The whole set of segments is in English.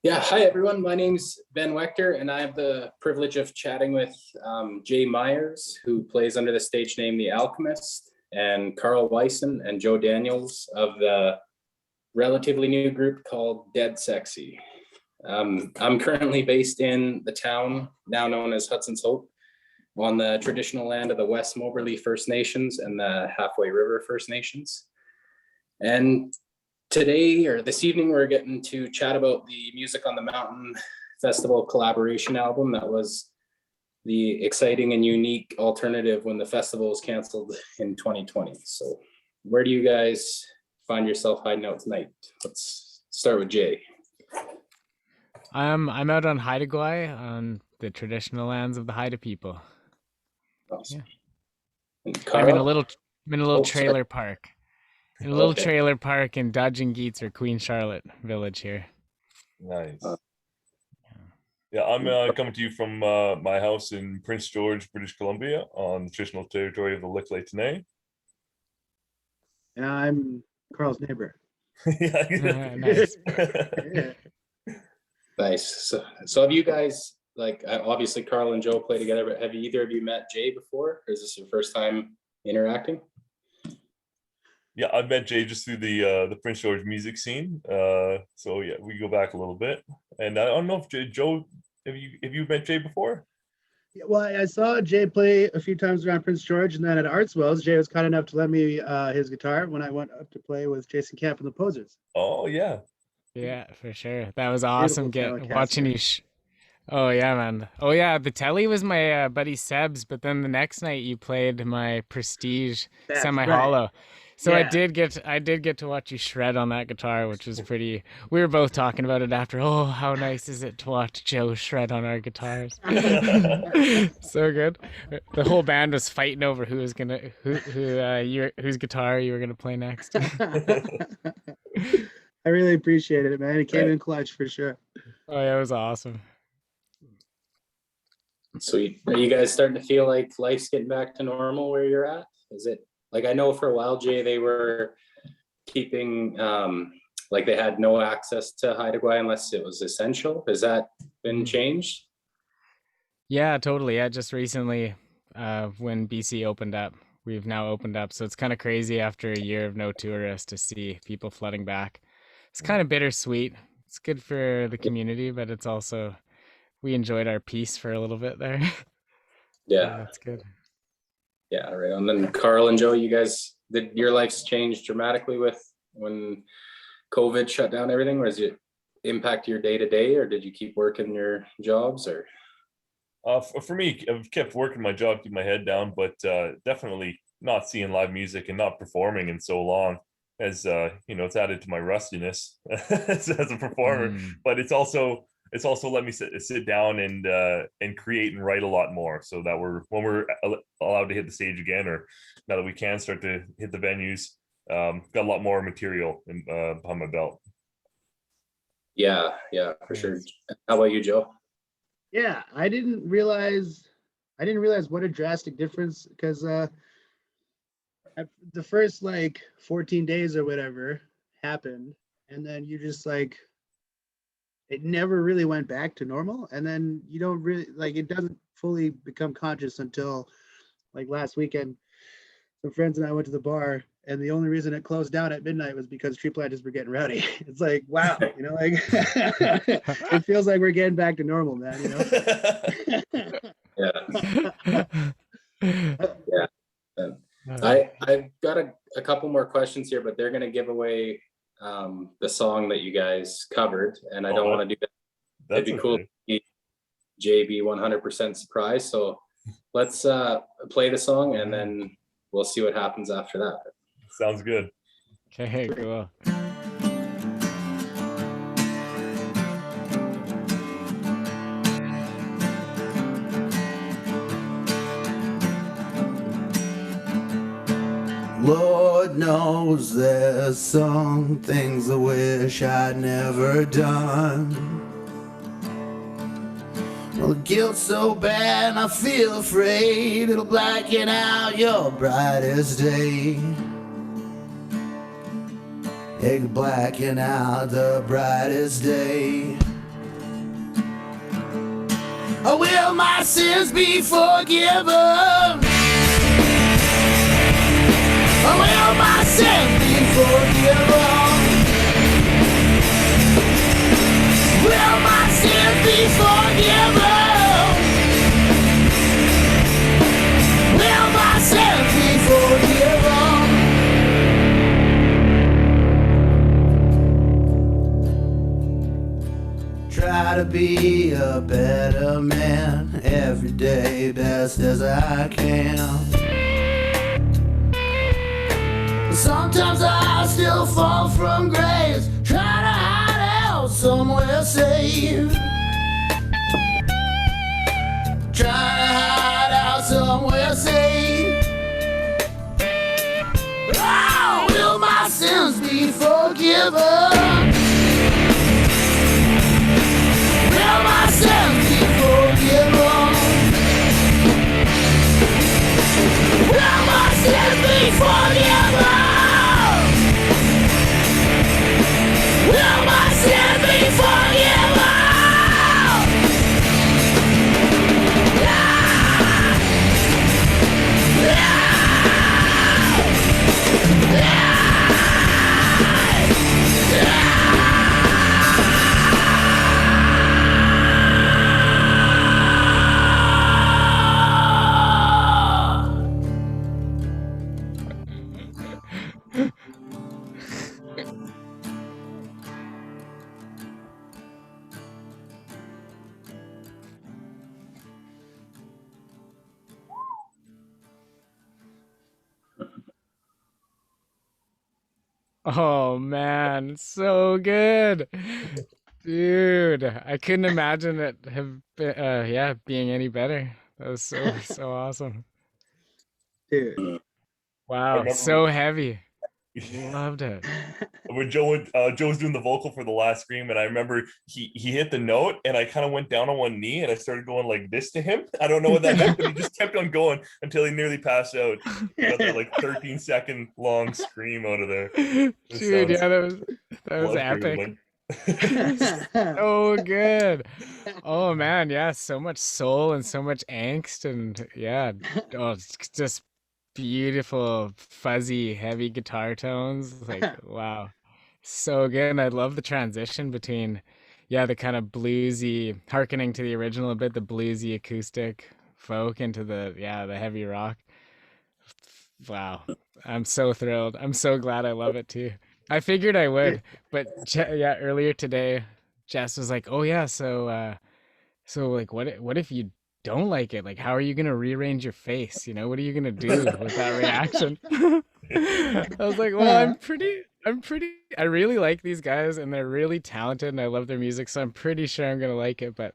Yeah, hi everyone. My name's Ben Waechter, and I have the privilege of chatting with Jay Myers, who plays under the stage name The Alkemist, and Carl Weissen and Joe Daniels of the relatively new group called Dead Sexy. I'm currently based in the town now known as Hudson's Hope, on the traditional land of the West Moberly First Nations and the Halfway River First Nations. And today or this evening, we're getting to chat about the Music on the Mountain Festival collaboration album that was the exciting and unique alternative when the festival was canceled in 2020. So where do you guys find yourself hiding out tonight? Let's start with Jay. I'm out on Haida Gwaii, on the traditional lands of the Haida people. Awesome. Yeah. And I'm in a Carl? little Oh, sorry. trailer park. In a little Okay. trailer park in Dudgeon Geets or Queen Charlotte village here. Nice. Yeah, I'm coming to you from my house in Prince George, British Columbia, on the traditional territory of the Lheidli. And I'm Carl's neighbor. Yeah. Nice. Nice. So have you guys, like, obviously Carl and Joe play together, but have either of you met Jay before? Or is this your first time interacting? Yeah, I met Jay just through the Prince George music scene. So yeah, we go back a little bit. And I don't know if Joe, have you met Jay before? Yeah, well, I saw Jay play a few times around Prince George, and then at Artswells, Jay was kind enough to lend me his guitar when I went up to play with Jason Camp and the Posers. Oh yeah. Yeah, for sure. That was awesome. Beautiful Watching you. Oh yeah, man. Oh yeah, the telly was my buddy Seb's, but then the next night you played my Prestige That's semi-hollow. right. So Yeah. I did get to watch you shred on that guitar, which was pretty. We were both talking about it after. Oh, how nice is it to watch Joe shred on our guitars? So good. The whole band was fighting over whose guitar you were gonna play next. I really appreciated it, man. It came Right. in clutch for sure. Oh yeah, it was awesome. Sweet. Are you guys starting to feel like life's getting back to normal where you're at? Is it like, I know for a while, Jay, they were keeping like they had no access to Haida Gwaii unless it was essential. Has that been changed? Yeah, totally. Yeah, just recently, when BC opened up, we've now opened up. So it's kind of crazy after a year of no tourists to see people flooding back. It's kind of bittersweet. It's good for the community, but it's also, we enjoyed our peace for a little bit there. Yeah. That's good. Yeah, right. And then Carl and Joe, you guys, did your lives change dramatically with when COVID shut down everything? Or does it impact your day to day, or did you keep working your jobs? Or For me, I've kept working my job, keep my head down, but definitely not seeing live music and not performing in so long as it's added to my rustiness as a performer. But it's also let me sit down and create and write a lot more, so that when we're allowed to hit the stage again, or now that we can start to hit the venues, got a lot more material behind my belt. yeah, for sure. How about you, Joe? Yeah, I didn't realize what a drastic difference, because the first like 14 days or whatever happened, and then you just like, it never really went back to normal, and then you don't really like, it doesn't fully become conscious until like last weekend. Some friends and I went to the bar, and the only reason it closed down at midnight was because tree planters were getting rowdy. It's like, wow, like it feels like we're getting back to normal, man. Yeah. I've got a couple more questions here, but they're gonna give away the song that you guys covered, and I don't want to do that. It'd be cool to see JB 100% surprised. So let's play the song, and then we'll see what happens after that. Sounds good. Okay, cool. Lord knows there's some things I wish I'd never done. Well, the guilt's so bad I feel afraid it'll blacken out your brightest day. It'll blacken out the brightest day. Or will my sins be forgiven? Or will my sins be forgiven? Will my sins be forgiven? Will my sins be forgiven? Try to be a better man every day, best as I can. Sometimes I still fall from grace, try to hide out somewhere safe. Try to hide out somewhere safe. Oh, will my sins be forgiven? Will my sins be forgiven? Will my sins be forgiven? Will my sins be forgiven? Oh man, so good. Dude, I couldn't imagine it have been, yeah, being any better. That was so awesome. Dude. I Wow, remember so heavy. Loved it. when Joe was doing the vocal for the last scream, and I remember he hit the note, and I kind of went down on one knee, and I started going like this to him. I don't know what that meant, but he just kept on going until he nearly passed out. He got that like 13-second long scream out of there. Dude, yeah, that was epic. So good. Oh man, yeah, so much soul and so much angst and yeah, oh, it's just beautiful, fuzzy, heavy guitar tones. Like, wow. So good. And I love the transition between, yeah, the kind of bluesy, hearkening to the original a bit, the bluesy acoustic folk into the heavy rock. Wow. I'm so thrilled. I'm so glad I love it too. I figured I would, but yeah, earlier today, Jess was like, "Oh yeah, so like what if you don't like it? Like how are you going to rearrange your face? You know, what are you going to do with that reaction?" I was like, "Well, I really like these guys and they're really talented and I love their music, so I'm pretty sure I'm going to like it, but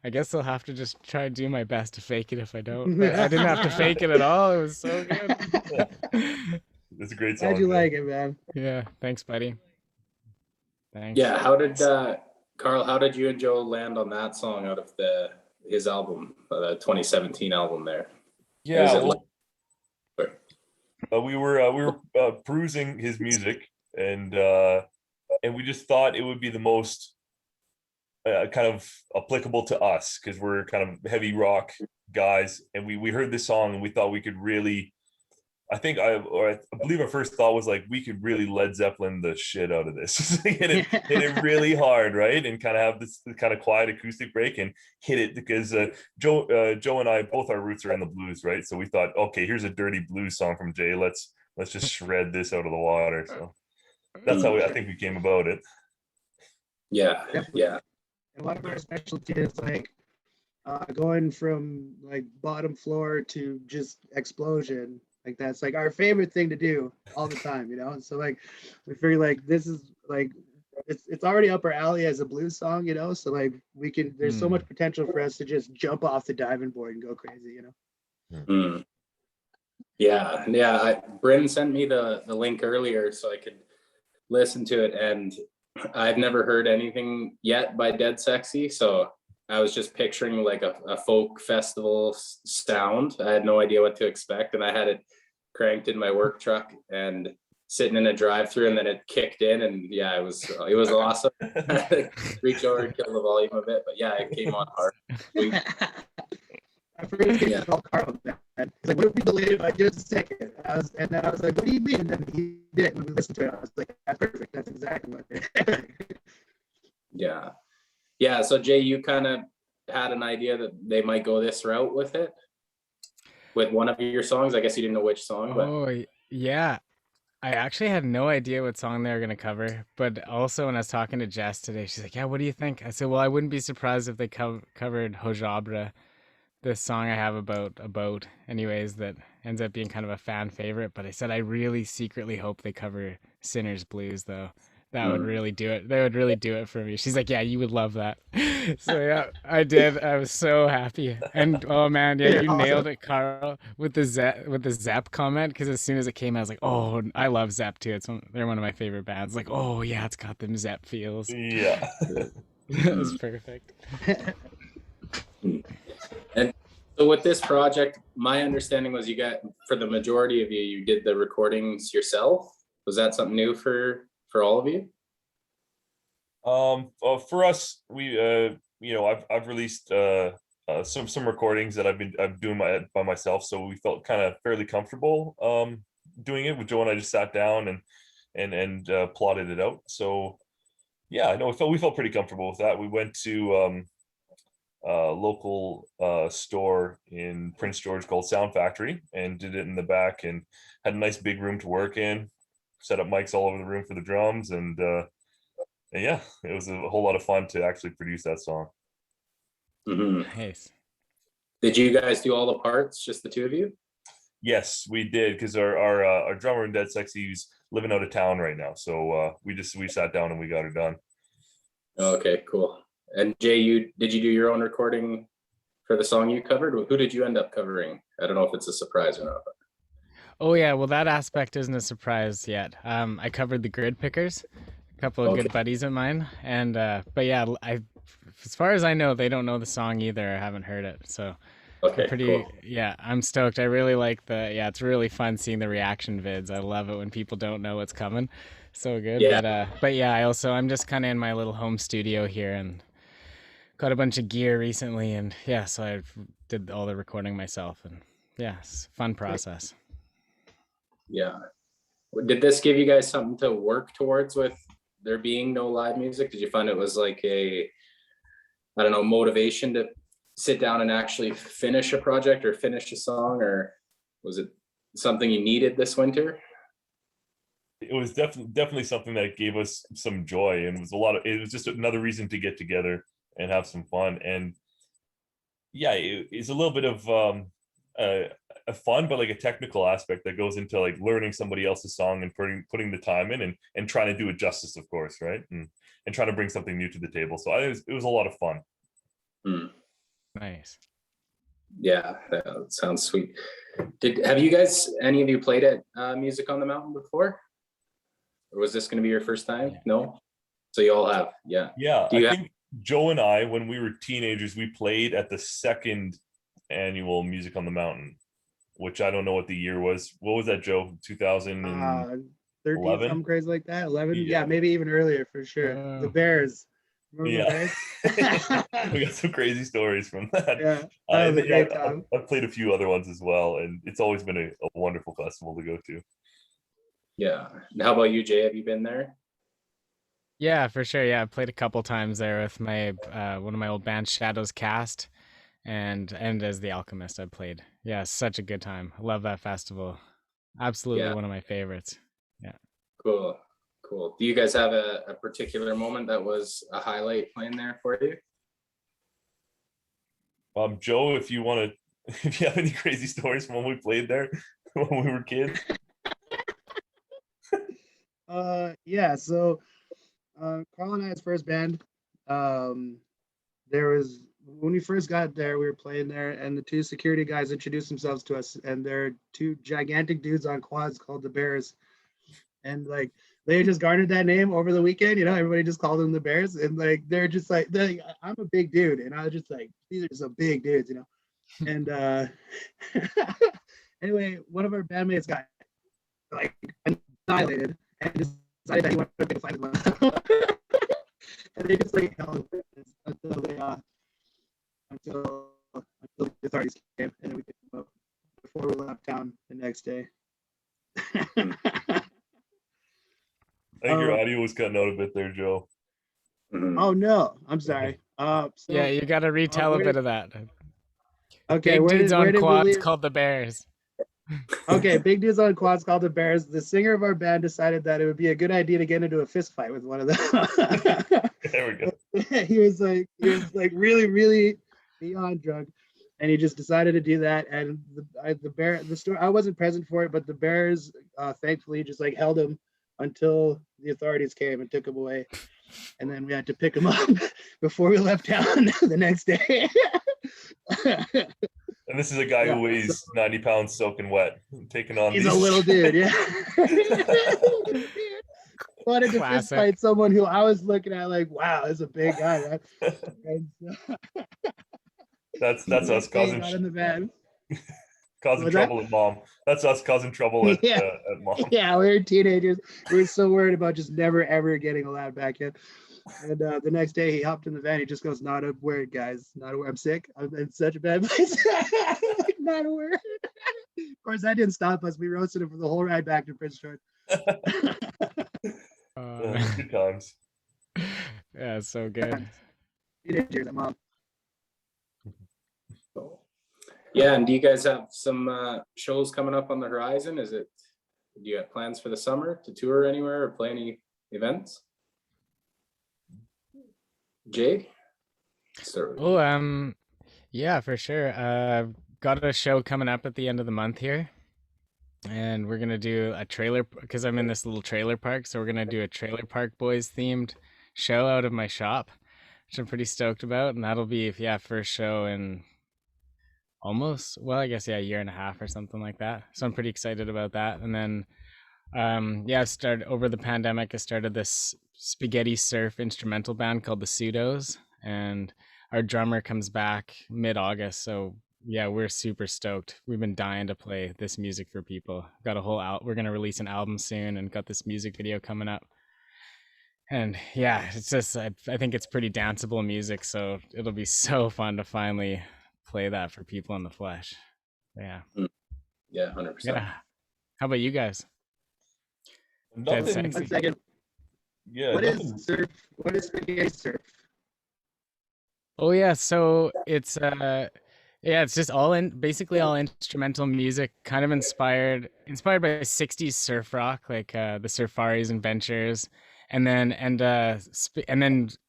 I guess I'll have to just try and do my best to fake it if I don't." But I didn't have to fake it at all. It was so good. It's a great song. How'd you like it, man? Yeah, thanks, buddy. Thanks. Yeah, how did Carl? How did you and Joe land on that song out of his album, the 2017 album? There, Yeah, Is it we were perusing his music, and we just thought it would be the most kind of applicable to us because we're kind of heavy rock guys, and we heard this song and we thought we could really. I believe our first thought was like we could really Led Zeppelin the shit out of this, hit it really hard, right, and kind of have this kind of quiet acoustic break and hit it because Joe and I both our roots are in the blues, right? So we thought, okay, here's a dirty blues song from Jay. Let's just shred this out of the water. So that's how I think we came about it. Yeah, yeah. And one of our specialties is like going from like bottom floor to just explosion. Like that's like our favorite thing to do all the time, you know. And so like we figure like this is like it's already up our alley as a blues song, you know. So like there's so much potential for us to just jump off the diving board and go crazy, you know. Yeah. Bryn sent me the link earlier so I could listen to it, and I've never heard anything yet by Dead Sexy, so I was just picturing like a folk festival sound. I had no idea what to expect, and I had it cranked in my work truck, and sitting in a drive-through, and then it kicked in, and yeah, it was awesome. Reach over and kill the volume a bit, but yeah, it came on hard. I first Yeah. called Carl. Man. He's like, "What if we delayed it by just a second?" And then I was like, "What do you mean?" And then he did. When we listened to it, I was like, "That's perfect. That's exactly what." Yeah. Yeah. So Jay, you kind of had an idea that they might go this route with it, with one of your songs. I guess you didn't know which song, but Oh, yeah. I actually had no idea what song they were going to cover, but also when I was talking to Jess today, she's like, "Yeah, what do you think?" I said, "Well, I wouldn't be surprised if they covered Hojabra, this song I have about a boat, anyways, that ends up being kind of a fan favorite." But I said I really secretly hope they cover Sinner's Blues, though. That would really do it. They would really do it for me. She's like, "Yeah, you would love that." So yeah, I did. I was so happy. And oh man, yeah, you nailed it, Carl, with the Zepp comment. Because as soon as it came, I was like, "Oh, I love Zepp too. They're one of my favorite bands." Like, oh yeah, it's got them Zepp feels. Yeah. That was perfect. and so with this project, my understanding was for the majority of you did the recordings yourself. Was that something new for all of you? For us, we I've released some recordings that I'm doing by myself, so we felt kind of fairly comfortable doing it with Joe, and I just sat down and plotted it out. So yeah, no, we felt pretty comfortable with that. We went to a local store in Prince George called Sound Factory and did it in the back, and had a nice big room to work in, set up mics all over the room for the drums, and yeah, it was a whole lot of fun to actually produce that song. Nice. Did you guys do all the parts, just the two of you? Yes, we did, because our drummer in Dead Sexy is living out of town right now, so we sat down and we got it done. Okay, cool. And Jay, did you do your own recording for the song you covered? Who did you end up covering? I don't know if it's a surprise or not. But... Oh yeah, well that aspect isn't a surprise yet. I covered the Grid Pickers, a couple of good buddies of mine, and but yeah, as far as I know, they don't know the song either. I haven't heard it, so okay, cool. Cool. Yeah, I'm stoked. I really like it's really fun seeing the reaction vids. I love it when people don't know what's coming. So good. Yeah. But yeah, I'm just kind of in my little home studio here and got a bunch of gear recently, and yeah, so I did all the recording myself, and yeah, it's a fun process. Yeah. Did this give you guys something to work towards with there being no live music? Did you find it was like I don't know, motivation to sit down and actually finish a project or finish a song, or was it something you needed this winter? It was definitely something that gave us some joy, and it was just another reason to get together and have some fun. And yeah, it's a little bit of a fun, but like a technical aspect that goes into like learning somebody else's song and putting the time in and trying to do it justice, of course, right? And trying to bring something new to the table. So it was a lot of fun. Nice. Yeah, that sounds sweet. Have you guys, any of you played at Music on the Mountain before? Or was this going to be your first time? Yeah. No? So you all have, yeah. Yeah, I think Joe and I, when we were teenagers, we played at the second annual Music on the Mountain, which I don't know what the year was. What was that, Joe? 2013, 13, some crazy like that. 11, Yeah. yeah, maybe even earlier for sure. The Bears. Remember the Yeah. Bears? We got some crazy stories from that. Yeah, that was a great time. I've played a few other ones as well, and it's always been a wonderful festival to go to. Yeah. And how about you, Jay? Have you been there? Yeah, for sure. Yeah, I played a couple times there with my one of my old bands, Shadows Cast, and as the Alkemist I played. Yeah, such a good time. I love that festival. Absolutely one of my favorites. Yeah. Cool. Cool. Do you guys have a particular moment that was a highlight playing there for you? Joe, if you have any crazy stories from when we played there when we were kids. Yeah, so Carl and I's first band, there was, when we first got there, we were playing there, and the two security guys introduced themselves to us, and they're two gigantic dudes on quads called the Bears, and like they just garnered that name over the weekend. You know, everybody just called them the Bears, and like they're just like, I'm a big dude, and I was just like, these are some big dudes, you know. And anyway, one of our bandmates got like annihilated and decided that he wanted to make a fight with one. And they just like held it until the authorities came, and then we picked him up before we left town the next day. I think your audio was cutting out a bit there, Joe. Oh no, I'm sorry. Yeah, you got to retell a where bit did- of that. Okay, Big dudes on we quads leave? called the Bears. Okay, big dudes on quads called the Bears. The singer of our band decided that it would be a good idea to get into a fist fight with one of them. There we go. he was like really, really beyond drunk, and he just decided to do that. And the story, I wasn't present for it, but the Bears thankfully just like held him until the authorities came and took him away. And then we had to pick him up before we left town the next day. And this is a guy who weighs 90 pounds soaking wet, taking on He's these. a little dude, yeah. Wanted to fist Classic. fight someone who I was looking at like, wow, that's a big guy. Man. And so, That's us he causing got in the van. causing What's that? trouble at mom. That's us causing trouble at, Yeah. at mom. Yeah, we were teenagers. We were so worried about just never ever getting allowed back in. And the next day he hopped in the van. He just goes, "Not a word, guys. Not a word. I'm sick. I'm in such a bad place. Not a word." Of course, that didn't stop us. We roasted him for the whole ride back to Prince George. Good times. Yeah, so good. Teenagers, I'm on. Yeah, and do you guys have some shows coming up on the horizon? Do you have plans for the summer to tour anywhere or play any events? Jay? Yeah, for sure. Got a show coming up at the end of the month here. And we're gonna do a trailer because I'm in this little trailer park, so we're gonna do a trailer park boys themed show out of my shop, which I'm pretty stoked about. And that'll be first show in I guess a year and a half or something like that. So I'm pretty excited about that. And then I started over the pandemic. I started this spaghetti surf instrumental band called the Pseudos, and our drummer comes back mid-August. So yeah, we're super stoked. We've been dying to play this music for people. Got a whole we're gonna release an album soon, and got this music video coming up. And yeah, it's just I think it's pretty danceable music, so it'll be so fun to finally play that for people in the flesh. Yeah. Yeah, 100%. Yeah. How about you guys? Nothing. sexy. 1 second. Yeah. What nothing- is surf? What is spaghetti surf? Oh yeah, so it's it's just basically all instrumental music, kind of inspired by 60s surf rock, like the Surfaris and Ventures, and then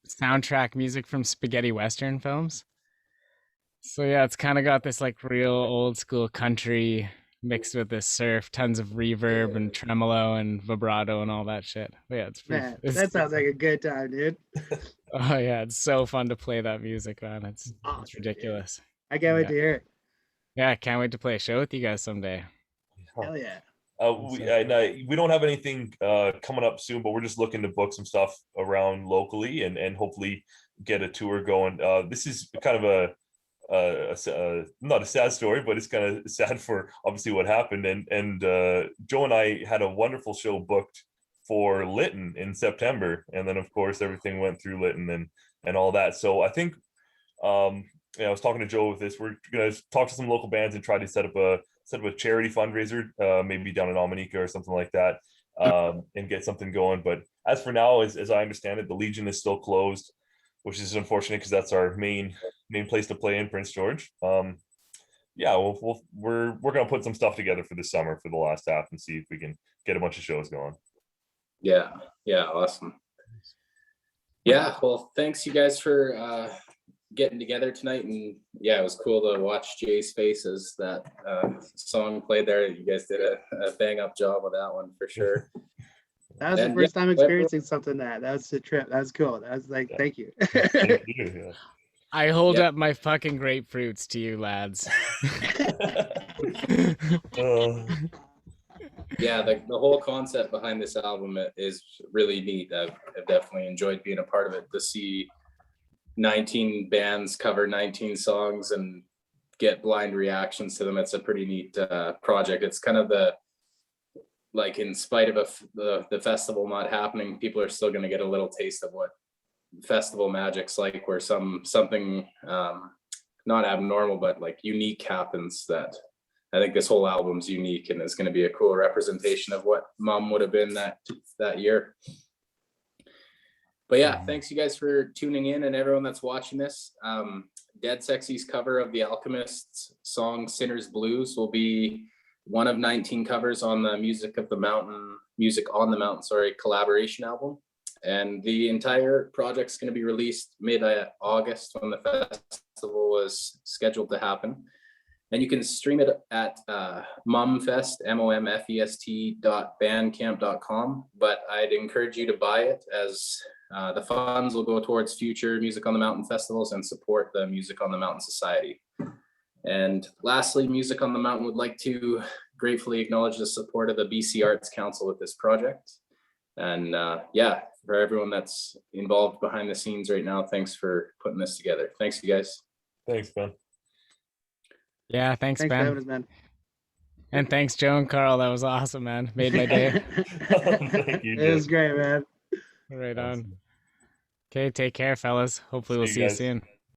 soundtrack music from spaghetti western films. So yeah, it's kind of got this like real old school country mixed with this surf, tons of reverb and tremolo and vibrato and all that shit. But yeah, it's pretty. Man, that sounds like a good time, dude. Oh yeah, it's so fun to play that music, man. It's Awesome, dude. ridiculous. I can't wait Yeah. to hear it. Yeah, I can't wait to play a show with you guys someday. Hell yeah. We don't have anything coming up soon, but we're just looking to book some stuff around locally and hopefully get a tour going. This is kind of not a sad story, but it's kind of sad for obviously what happened. And Joe and I had a wonderful show booked for Lytton in September, and then of course everything went through Lytton and all that. So I think I was talking to Joe with this. We're gonna talk to some local bands and try to set up a charity fundraiser, maybe down in Almanica or something like that, and get something going. But as for now, as I understand it, the Legion is still closed, which is unfortunate because that's our main place to play in Prince George. We're gonna put some stuff together for this summer for the last half and see if we can get a bunch of shows going. Yeah, awesome. Yeah, well, thanks you guys for getting together tonight, and yeah, it was cool to watch Jay's faces. That song played there. You guys did a bang up job with that one for sure. That was the And first yeah, time experiencing something that was the trip. That was cool. That was like, thank you. Thank you, yeah. I hold Yep. up my fucking grapefruits to you, lads. Yeah, the whole concept behind this album is really neat. I've definitely enjoyed being a part of it. To see 19 bands cover 19 songs and get blind reactions to them, it's a pretty neat project. It's kind of like in spite of the festival not happening, people are still going to get a little taste of what festival magic's like, where something not abnormal but like unique happens. That I think this whole album's unique and is going to be a cool representation of what Mum would have been that year. But yeah, thanks you guys for tuning in, and everyone that's watching this. Dead Sexy's cover of the Alkemist's song Sinner's Blues will be one of 19 covers on the Music on the Mountain, collaboration album. And the entire project's going to be released mid-August when the festival was scheduled to happen. And you can stream it at mumfest, momfest.bandcamp.com. But I'd encourage you to buy it, as the funds will go towards future Music on the Mountain festivals and support the Music on the Mountain Society. And lastly, Music on the Mountain would like to gratefully acknowledge the support of the BC Arts Council with this project. And yeah, for everyone that's involved behind the scenes right now, thanks for putting this together. Thanks, you guys. Thanks, Ben. Yeah, thanks for Ben. having us, man. And thanks, Joe and Carl. That was awesome, man. Made my day. Thank you, It was great, man. Right on. Awesome. Okay, take care, fellas. Hopefully we'll See see you you guys. soon.